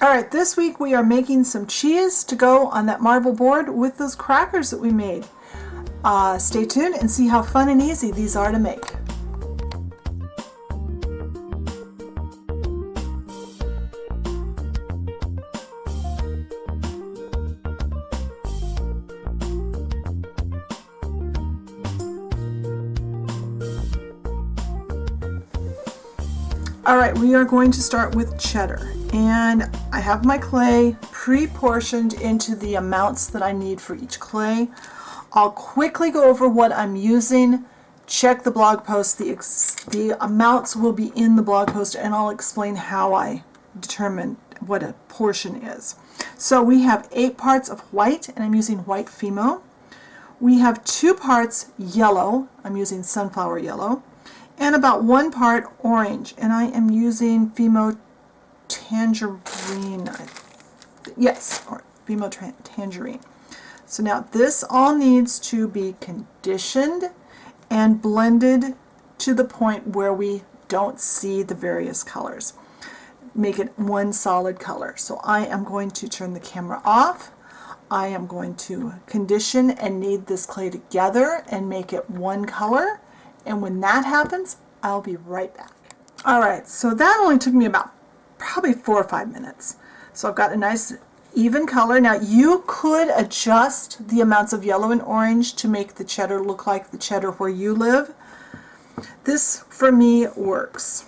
All right, this week we are making some cheese to go on that marble board with those crackers that we made. Stay tuned and see how fun and easy these are to make. All right, we are going to start with cheddar, and I have my clay pre-portioned into the amounts that I need for each clay. I'll quickly go over what I'm using. Check the blog post. The amounts will be in the blog post, and I'll explain how I determine what a portion is. So we have 8 parts of white, and I'm using white Fimo. We have 2 parts yellow. I'm using sunflower yellow. And about 1 part orange, and I am using Fimo Tangerine. Yes, or Fimo Tangerine. So now this all needs to be conditioned and blended to the point where we don't see the various colors. Make it one solid color. So I am going to turn the camera off. I am going to condition and knead this clay together and make it one color. And when that happens, I'll be right back. All right, so that only took me about probably 4 or 5 minutes. So I've got a nice even color. Now you could adjust the amounts of yellow and orange to make the cheddar look like the cheddar where you live. This, for me, works.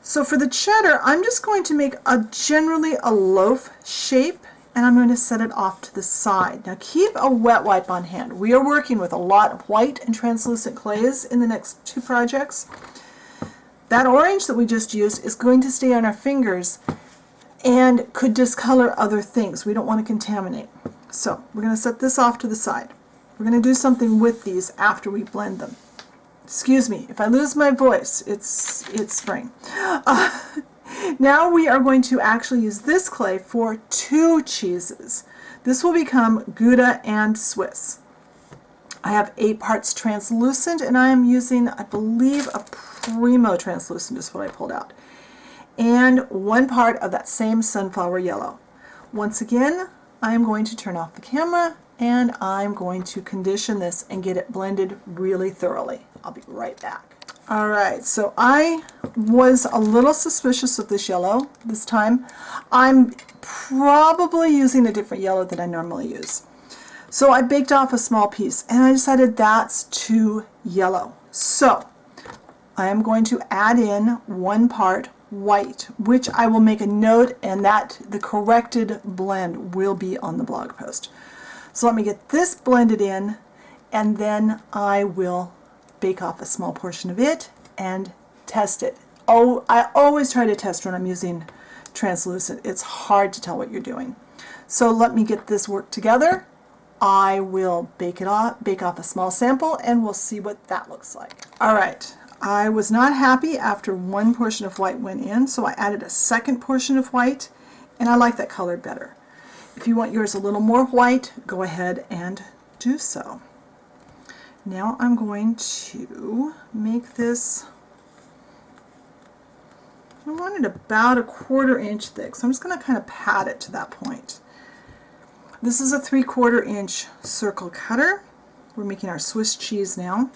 So for the cheddar, I'm just going to make generally a loaf shape, and I'm going to set it off to the side. Now keep a wet wipe on hand. We are working with a lot of white and translucent clays in the next 2 projects. That orange that we just used is going to stay on our fingers and could discolor other things. We don't want to contaminate. So we're going to set this off to the side. We're going to do something with these after we blend them. Excuse me, if I lose my voice, it's spring. Now we are going to actually use this clay for 2 cheeses. This will become Gouda and Swiss. I have 8 parts translucent, and I am using, I believe, a Primo translucent is what I pulled out. And 1 part of that same sunflower yellow. Once again, I am going to turn off the camera, and I'm going to condition this and get it blended really thoroughly. I'll be right back. Alright, so I was a little suspicious of this yellow this time. I'm probably using a different yellow than I normally use. So I baked off a small piece, and I decided that's too yellow. So I am going to add in 1 part white, which I will make a note, and that the corrected blend will be on the blog post. So let me get this blended in, and then I will bake off a small portion of it and test it. Oh, I always try to test when I'm using translucent. It's hard to tell what you're doing. So let me get this work together. I will bake off a small sample, and we'll see what that looks like. All right, I was not happy after 1 portion of white went in, so I added a 2nd portion of white, and I like that color better. If you want yours a little more white, go ahead and do so. Now I'm going to make this, I want it about 1/4 inch thick, so I'm just going to kind of pat it to that point. This is a 3/4 inch circle cutter. We're making our Swiss cheese now.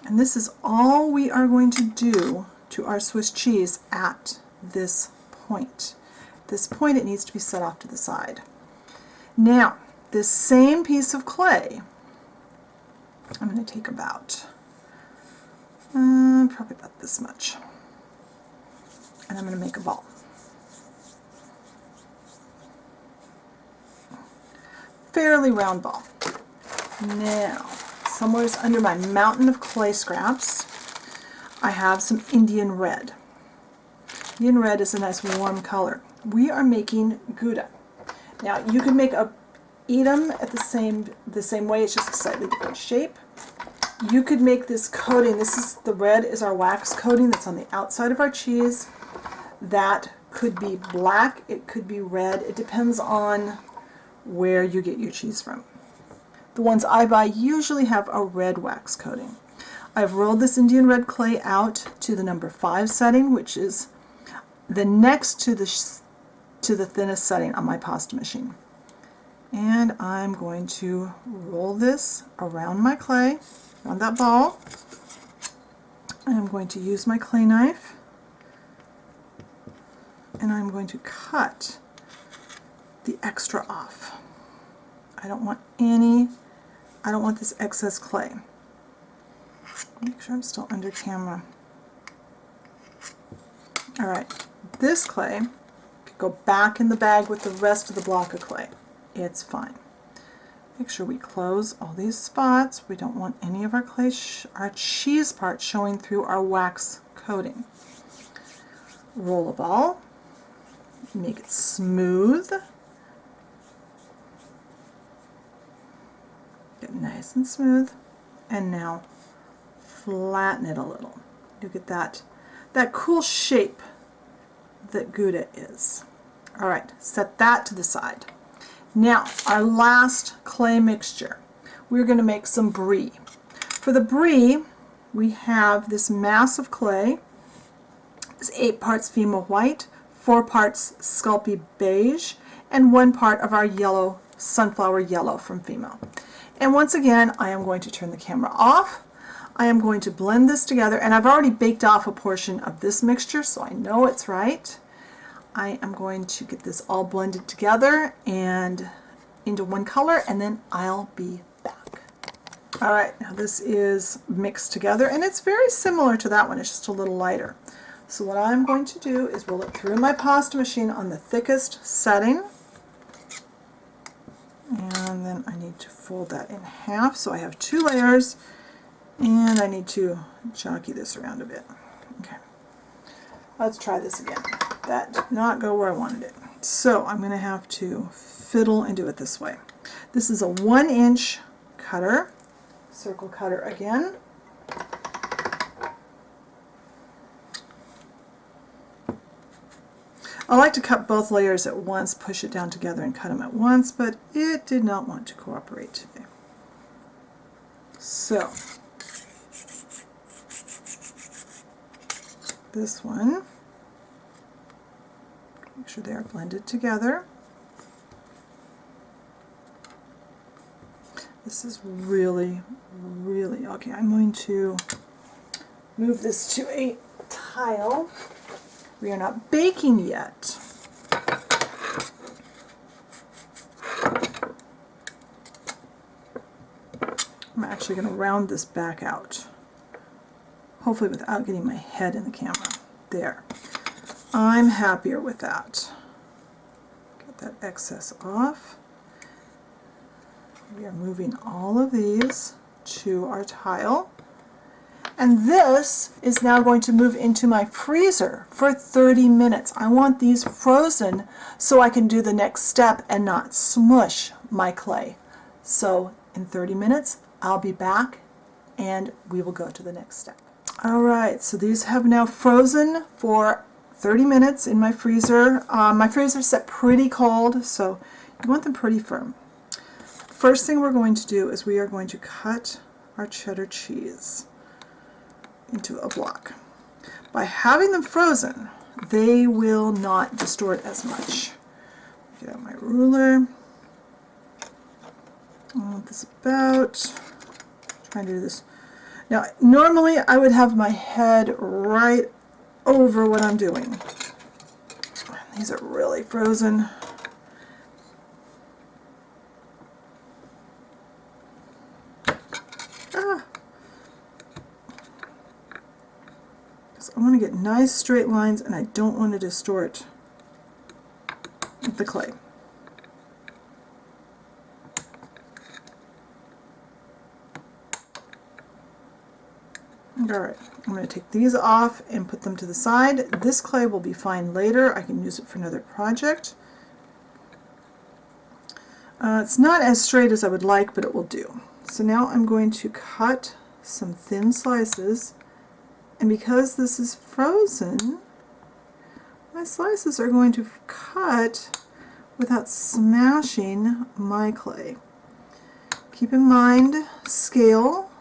And this is all we are going to do to our Swiss cheese at this point. At this point, it needs to be set off to the side. Now, this same piece of clay, I'm going to take about, probably about this much, and I'm going to make a ball. Fairly round ball. Now, somewhere under my mountain of clay scraps, I have some Indian red. Indian red is a nice warm color. We are making Gouda. Now, you can eat them at the same way, it's just a slightly different shape. You could make this coating, the red is our wax coating that's on the outside of our cheese. That could be black, it could be red, it depends on where you get your cheese from. The ones I buy usually have a red wax coating. I've rolled this Indian red clay out to the number 5 setting, which is the next to the to the thinnest setting on my pasta machine. And I'm going to roll this around my clay, around that ball. And I'm going to use my clay knife, and I'm going to cut the extra off. I don't want this excess clay. Make sure I'm still under camera. Alright, this clay could go back in the bag with the rest of the block of clay. It's fine. Make sure we close all these spots. We don't want any of our clay, our cheese part showing through our wax coating. Roll a ball, make it smooth, get nice and smooth, and now flatten it a little. You get that cool shape that Gouda is. All right, set that to the side. Now, our last clay mixture. We're going to make some Brie. For the Brie, we have this mass of clay. It's 8 parts Fima white, 4 parts Sculpey beige, and 1 part of our yellow, sunflower yellow from Fima. And once again, I am going to turn the camera off. I am going to blend this together, and I've already baked off a portion of this mixture, so I know it's right. I am going to get this all blended together and into one color, and then I'll be back. All right, now this is mixed together, and it's very similar to that one. It's just a little lighter. So what I'm going to do is roll it through my pasta machine on the thickest setting, and then I need to fold that in half so I have 2 layers, and I need to jockey this around a bit. Okay. Let's try this again. That did not go where I wanted it. So I'm going to have to fiddle and do it this way. This is a 1-inch cutter, circle cutter again. I like to cut both layers at once, push it down together and cut them at once, but it did not want to cooperate today. So this one, make sure they are blended together. This is really, really, okay, I'm going to move this to a tile. We are not baking yet. I'm actually going to round this back out, hopefully without getting my head in the camera. There. I'm happier with that. Get that excess off. We are moving all of these to our tile. And this is now going to move into my freezer for 30 minutes. I want these frozen so I can do the next step and not smush my clay. So in 30 minutes, I'll be back and we will go to the next step. All right, so these have now frozen for 30 minutes in my freezer. My freezer's set pretty cold, so you want them pretty firm. First thing we're going to do is we are going to cut our cheddar cheese into a block. By having them frozen, they will not distort as much. Get out my ruler. I want this about, trying to do this. Now, normally I would have my head right over what I'm doing. These are really frozen. I want to get nice straight lines and I don't want to distort the clay. Alright, I'm going to take these off and put them to the side. This clay will be fine later. I can use it for another project. It's not as straight as I would like, but it will do. So now I'm going to cut some thin slices. And because this is frozen, my slices are going to cut without smashing my clay. Keep in mind, scale,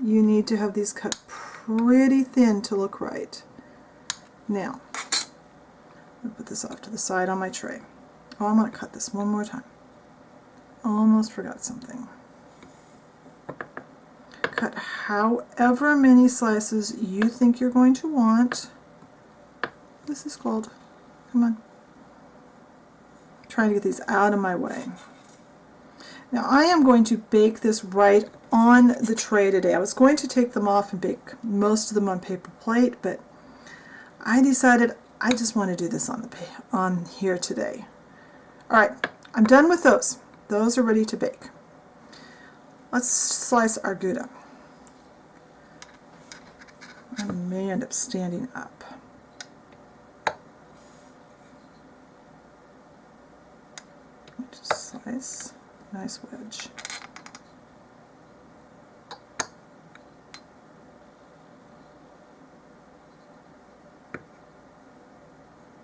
you need to have these cut pretty thin to look right. Now, I'll put this off to the side on my tray. Oh, I'm going to cut this one more time. Almost forgot something. Cut however many slices you think you're going to want. This is gold. Come on. Trying to get these out of my way. Now I am going to bake this right on the tray today. I was going to take them off and bake most of them on paper plate, but I decided I just want to do this on here today. All right, I'm done with those. Those are ready to bake. Let's slice our Gouda. I may end up standing up. Just slice, nice wedge.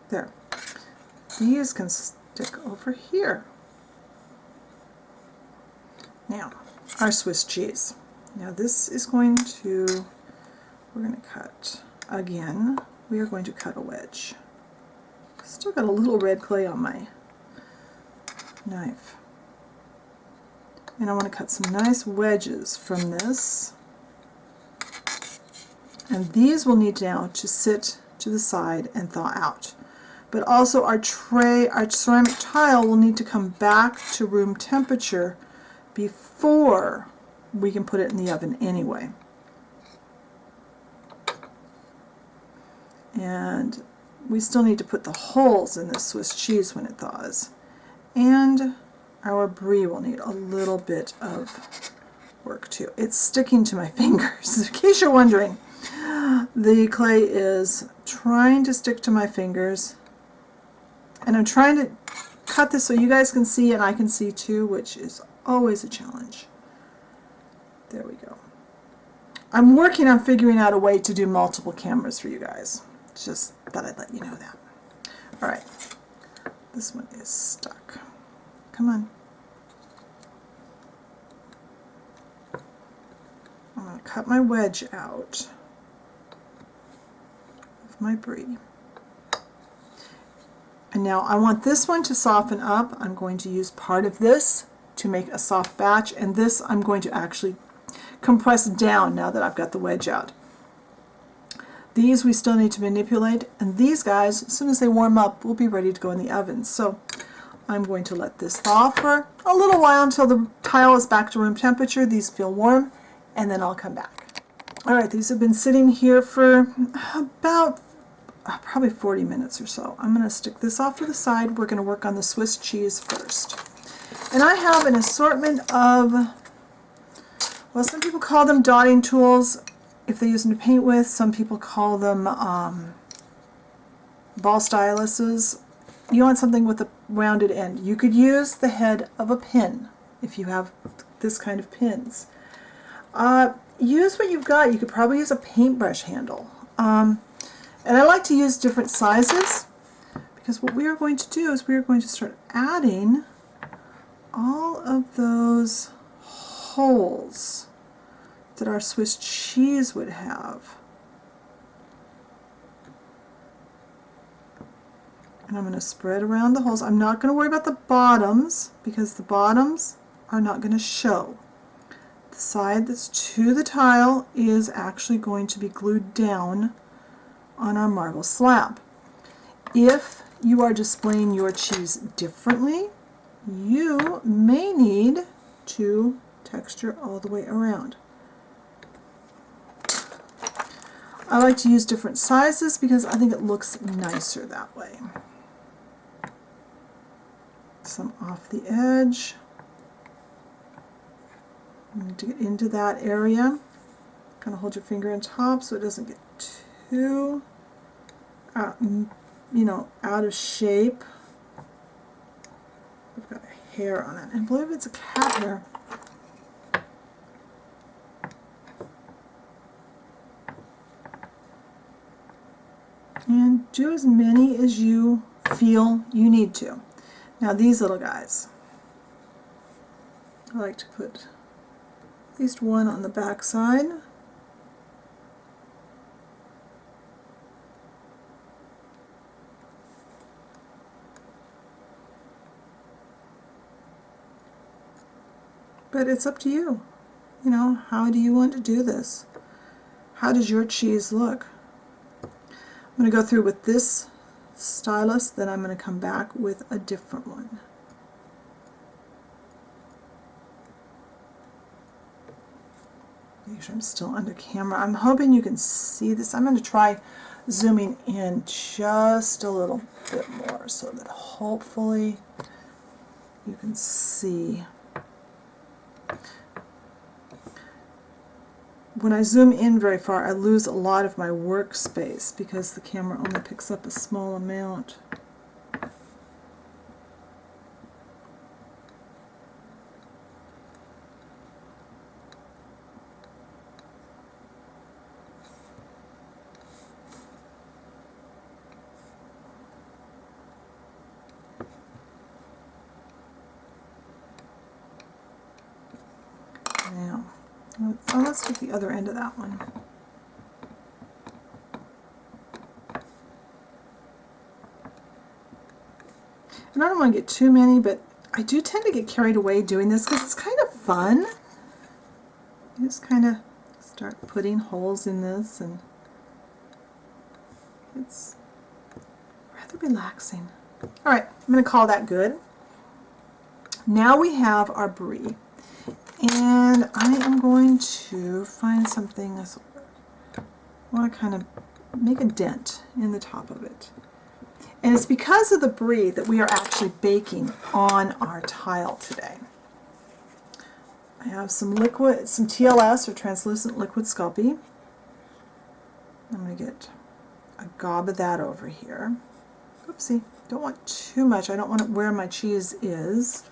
There. These can stick over here. Now, our Swiss cheese. Now this is we're going to cut, again, we are going to cut a wedge. Still got a little red clay on my knife. And I want to cut some nice wedges from this. And these will need now to sit to the side and thaw out. But also our tray, our ceramic tile will need to come back to room temperature before we can put it in the oven anyway. And we still need to put the holes in this Swiss cheese when it thaws. And our Brie will need a little bit of work too. It's sticking to my fingers, in case you're wondering. The clay is trying to stick to my fingers. And I'm trying to cut this so you guys can see and I can see too, which is always a challenge. There we go. I'm working on figuring out a way to do multiple cameras for you guys. Just thought I'd let you know that. All right, this one is stuck. Come on. I'm going to cut my wedge out of my Brie. And now I want this one to soften up. I'm going to use part of this to make a soft batch, and this I'm going to actually compress down now that I've got the wedge out. These we still need to manipulate, and these guys, as soon as they warm up, will be ready to go in the oven. So I'm going to let this thaw for a little while until the tile is back to room temperature. These feel warm, and then I'll come back. All right, these have been sitting here for about probably 40 minutes or so. I'm going to stick this off to the side. We're going to work on the Swiss cheese first. And I have an assortment of, well, some people call them dotting tools if they use them to paint with. Some people call them ball styluses. You want something with a rounded end. You could use the head of a pin if you have this kind of pins. Use what you've got. You could probably use a paintbrush handle. And I like to use different sizes because what we are going to do is we are going to start adding all of those holes that our Swiss cheese would have. And I'm going to spread around the holes. I'm not going to worry about the bottoms because the bottoms are not going to show. The side that's to the tile is actually going to be glued down on our marble slab. If you are displaying your cheese differently, you may need to texture all the way around. I like to use different sizes because I think it looks nicer that way. Some off the edge. You need to get into that area. Kind of hold your finger on top so it doesn't get too out of shape. I've got a hair on it. I believe it's a cat hair. And do as many as you feel you need to. Now these little guys, I like to put at least one on the back side. but it's up to you. You know, how do you want to do this? How does your cheese look? I'm going to go through with this stylus, then I'm going to come back with a different one. Make sure I'm still under camera. I'm hoping you can see this. I'm going to try zooming in just a little bit more so that hopefully you can see. When I zoom in very far, I lose a lot of my workspace because the camera only picks up a small amount. Now, let's get the other end of that one. And I don't want to get too many, but I do tend to get carried away doing this because it's kind of fun. You just kind of start putting holes in this, and it's rather relaxing. All right, I'm going to call that good. Now we have our Brie. And I am going to find something, I want to kind of make a dent in the top of it. And it's because of the Brie that we are actually baking on our tile today. I have some liquid, some TLS or translucent liquid Sculpey. I'm going to get a gob of that over here. Oopsie, don't want too much. I don't want it where my cheese is.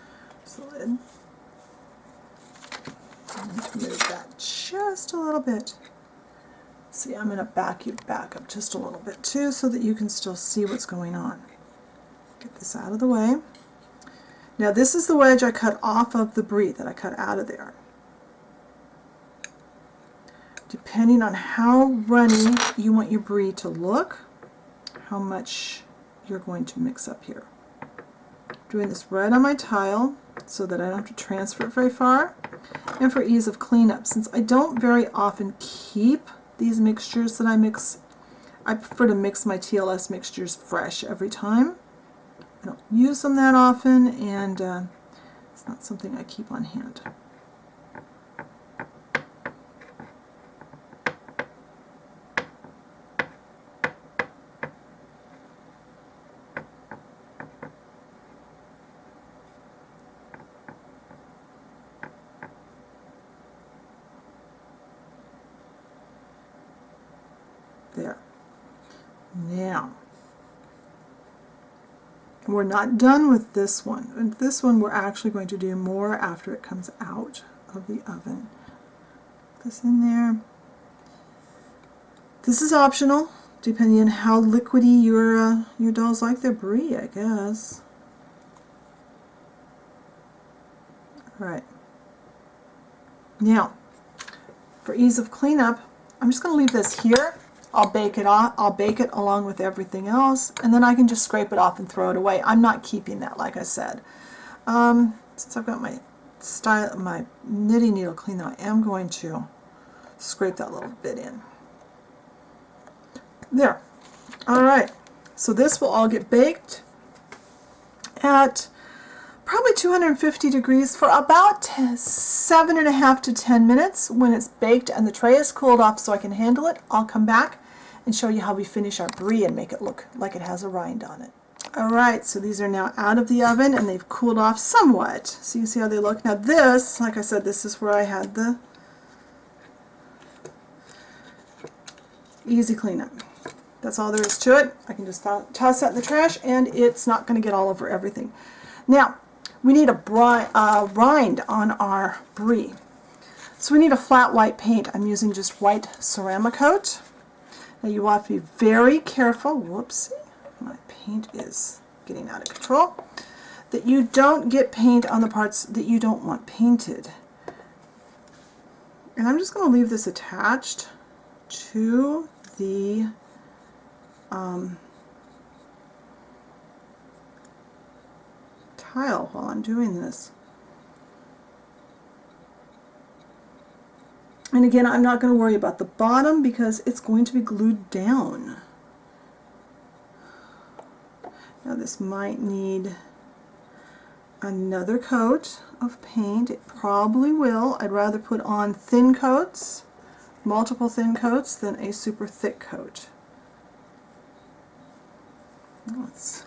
Just the lid. I'm going to move that just a little bit. See, I'm going to back you back up just a little bit too so that you can still see what's going on. Get this out of the way. Now this is the wedge I cut off of the Brie that I cut out of there. Depending on how runny you want your Brie to look, how much you're going to mix up here. I'm doing this right on my tile so that I don't have to transfer it very far, and for ease of cleanup. Since I don't very often keep these mixtures that I mix, I prefer to mix my TLS mixtures fresh every time. I don't use them that often, and it's not something I keep on hand. There. Now, we're not done with this one. And this one we're actually going to do more after it comes out of the oven. Put this in there. This is optional, depending on how liquidy your dolls like their Brie, I guess. All right. Now, for ease of cleanup, I'm just going to leave this here. I'll bake it off. I'll bake it along with everything else, and then I can just scrape it off and throw it away. I'm not keeping that, like I said. Since I've got my knitting needle clean, though, I am going to scrape that little bit in. There. All right. So this will all get baked at probably 250 degrees for about 7.5 to 10 minutes. When it's baked and the tray is cooled off so I can handle it, I'll come back and show you how we finish our Brie and make it look like it has a rind on it. Alright, so these are now out of the oven and they've cooled off somewhat. So you see how they look. Now this, like I said, this is where I had the easy cleanup. That's all there is to it. I can just toss that in the trash and it's not going to get all over everything. Now, we need a rind on our Brie. So we need a flat white paint. I'm using just white Ceramicoat. Now you will have to be very careful, whoopsie, my paint is getting out of control, that you don't get paint on the parts that you don't want painted. And I'm just going to leave this attached to the tile while I'm doing this. And again, I'm not going to worry about the bottom because it's going to be glued down. Now this might need another coat of paint. It probably will. I'd rather put on thin coats, multiple thin coats, than a super thick coat. Let's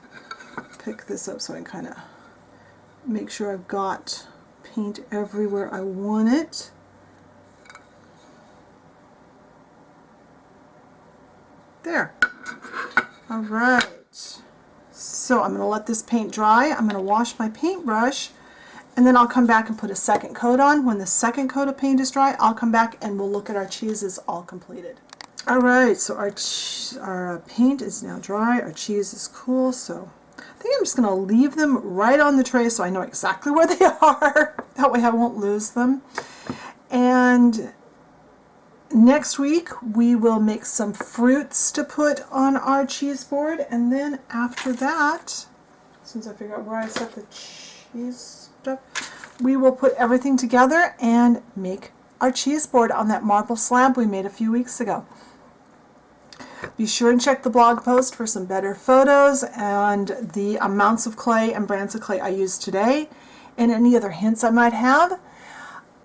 pick this up so I can kind of make sure I've got paint everywhere I want it. There. All right. So I'm going to let this paint dry. I'm going to wash my paintbrush, and then I'll come back and put a second coat on. When the second coat of paint is dry, I'll come back and we'll look at our cheeses all completed. All right, so our paint is now dry. Our cheese is cool, so I think I'm just going to leave them right on the tray so I know exactly where they are. That way I won't lose them. And next week we will make some fruits to put on our cheese board, and then after that, since I figured out where I set the cheese stuff, we will put everything together and make our cheese board on that marble slab we made a few weeks ago. Be sure and check the blog post for some better photos and the amounts of clay and brands of clay I used today, and any other hints I might have.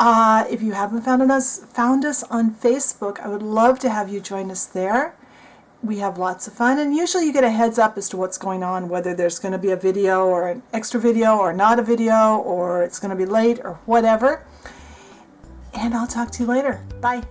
If you haven't found us on Facebook, I would love to have you join us there. We have lots of fun, and usually you get a heads up as to what's going on, whether there's going to be a video or an extra video or not a video, or it's going to be late or whatever. And I'll talk to you later. Bye.